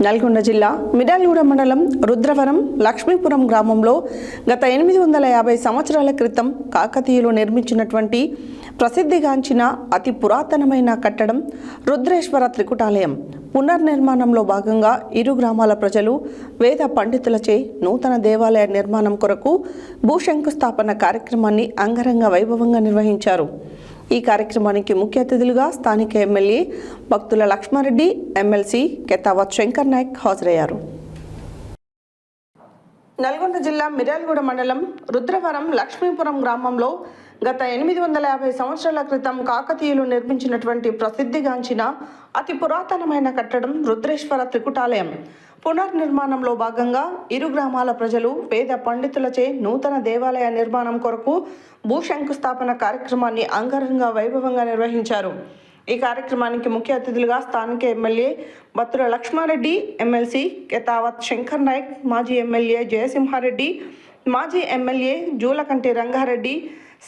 నల్గొండ జిల్లా మిర్యాలగూడ మండలం రుద్రవరం లక్ష్మీపురం గ్రామంలో గత 850 సంవత్సరాల క్రితం కాకతీయులు నిర్మించినటువంటి ప్రసిద్ధిగాంచిన అతి పురాతనమైన కట్టడం రుద్రేశ్వర త్రికుటాలయం పునర్నిర్మాణంలో భాగంగా ఇరు గ్రామాల ప్రజలు వేద పండితులచే నూతన దేవాలయ నిర్మాణం కొరకు భూశంకుస్థాపన కార్యక్రమాన్ని అంగరంగ వైభవంగా నిర్వహించారు. ఈ కార్యక్రమానికి ముఖ్య అతిథులుగా స్థానిక ఎమ్మెల్యే భక్తుల లక్ష్మారెడ్డి, ఎమ్మెల్సీ కెతావత్ శంకర్ నాయక్ హాజరయ్యారు. నల్గొండ జిల్లా మిర్యాలగూడ మండలం రుద్రవరం లక్ష్మీపురం గ్రామంలో గత 850 సంవత్సరాల క్రితం కాకతీయులు నిర్మించినటువంటి ప్రసిద్ధిగాంచిన అతి పురాతనమైన కట్టడం రుద్రేశ్వర త్రికుటాలయం పునర్నిర్మాణంలో భాగంగా ఇరు గ్రామాల ప్రజలు వేద పండితులచే నూతన దేవాలయ నిర్మాణం కొరకు భూశంకుస్థాపన కార్యక్రమాన్ని అంగరంగ వైభవంగా నిర్వహించారు. ఈ కార్యక్రమానికి ముఖ్య అతిథులుగా స్థానిక ఎమ్మెల్యే భక్తుల లక్ష్మారెడ్డి, ఎమ్మెల్సీ కెతావత్ శంకర్ నాయక్, మాజీ ఎమ్మెల్యే జయసింహారెడ్డి, మాజీ ఎమ్మెల్యే జూలకంటి రంగారెడ్డి,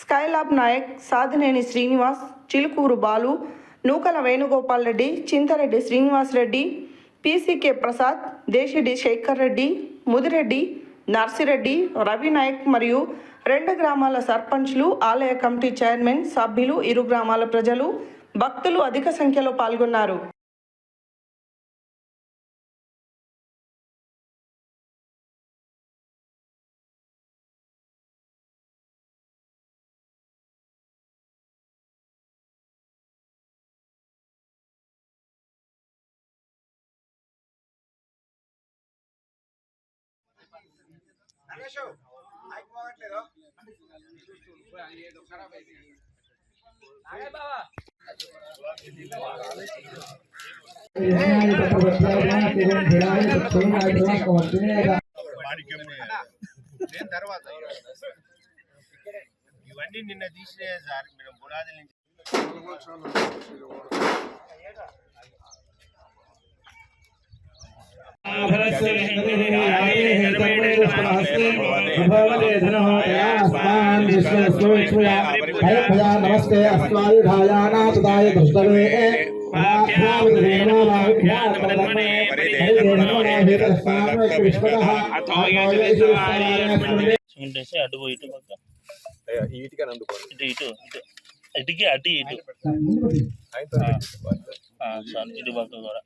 స్కైలాబ్ నాయక్, సాదినేని శ్రీనివాస్, చిలుకూరు బాలు, నూకల వేణుగోపాల్ రెడ్డి, చింతరెడ్డి శ్రీనివాస్ రెడ్డి, పీసీకే ప్రసాద్, దేశిడి శేఖర్ రెడ్డి, ముదిరెడ్డి, నర్సిరెడ్డి, రవి నాయక్ మరియు 2 గ్రామాల సర్పంచ్లు, ఆలయ కమిటీ చైర్మన్, సభ్యులు, ఇరు గ్రామాల ప్రజలు, భక్తులు అధిక సంఖ్యలో పాల్గొన్నారు. ఇవన్నీ నిన్న తీసినాయి సార్, మీరు పునాది నుంచి నమస్తే అస్మాయుధాయానాథాయ దుష్టమే అటు ఇటు ఇటు ఇటుకి అటు ఇటు ఇటు పక్క కూడా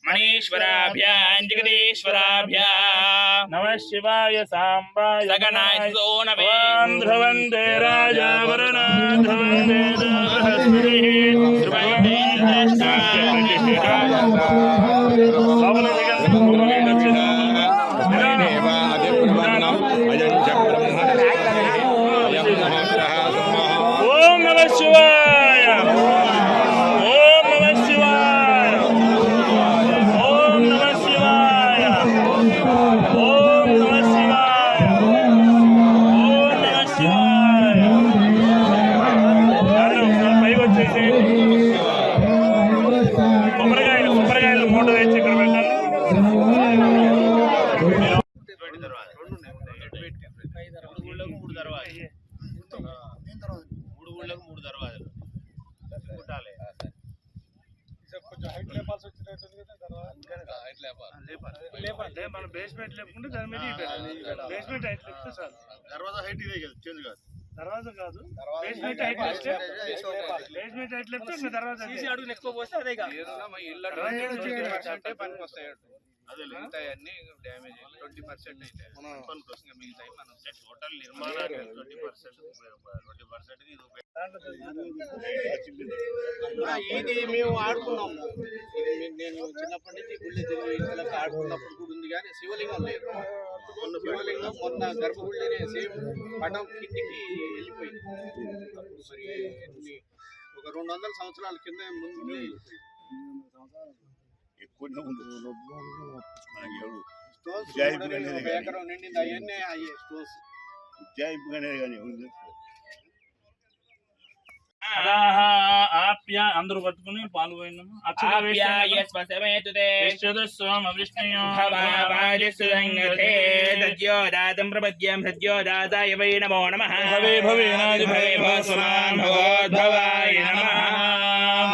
मणीश्वराभ्यां जगदीश्वराभ्यां नमः शिवाय सांबाय सगनाय सोनवें ध्रुवन्ते राजा वरुणा ध्रुवन्ते ओम नमः शिवाय, ओम नमः शिवाय, ओम नमः शिवाय, ओम नमः शिवाय, ओम नमः शिवाय. పైకి వచ్చేసి కొబ్బరికాయలు ఫోటో తెచ్చి ఇక్కడ పెట్టాలి. మూడు దర్వాజలు కుట్టాలి. మన బేస్మెంట్ లేకుంటే దాని మీద బేస్మెంట్ హైట్ లేకపోతే సార్ దర్వాజా హైట్ ఇదే కదా, చేంజ్ కాదు. దర్వాజా కాదు, బేస్మెంట్ హైట్ లేస్తే బేస్మెంట్ హైట్ లేకపోతే దర్వాజా అడుగు ఎక్కువ పోస్తే అదే కాదు. మిగతా అన్ని డ్యామేజ్ 20% అయితే ఇంకా మిగతాయి మనం టోటల్ నిర్మాణానికి 20% ఇది ఇది మేము ఆడుకున్నాము. ఇది నేను చిన్నప్పటి నుంచి గుళ్ళి తిరిగి ఆడుకున్నప్పుడు కూడా ఉంది, కానీ శివలింగం లేదు. శివలింగం మొన్న గర్భగుడిలోనే సేమ్ పటం కిందికి వెళ్ళిపోయింది. మరి ఒక 200 సంవత్సరాల కింద ముందు స్టోన్స్ ఎకరం నిండింది. అవన్నీ అయ్యే స్టోన్స్ ఆప్య అందరూ పట్టుకుని పాలు పోయినాము ప్రపద్యం సద్యోదాయ వై నమో నమః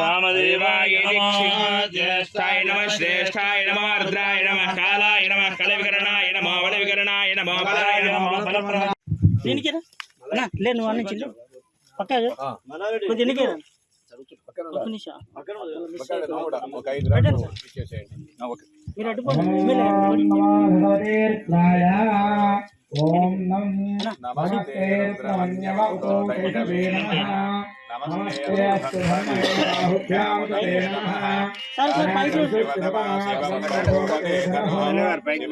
వామదేవాయ జ్యేష్ఠాయ నమః శ్రేష్ఠాయ నమః రుద్రాయ నమః కాలాయ నమః కలవికరణాయ నమః బలవికరణాయ నమః బలాయ నమః దీనికి లే నువ్వు అన్ని చిల్లు పక్క కొంచెం ఎన్నికే మీరు అడ్డుకోండి. ఓం నమస్తే ప్రవణ్యవ ఉతోషవే నమః నమస్తే అస్తు ధర్మేభ్యాం తదే నమః సార్ సార్ పైకి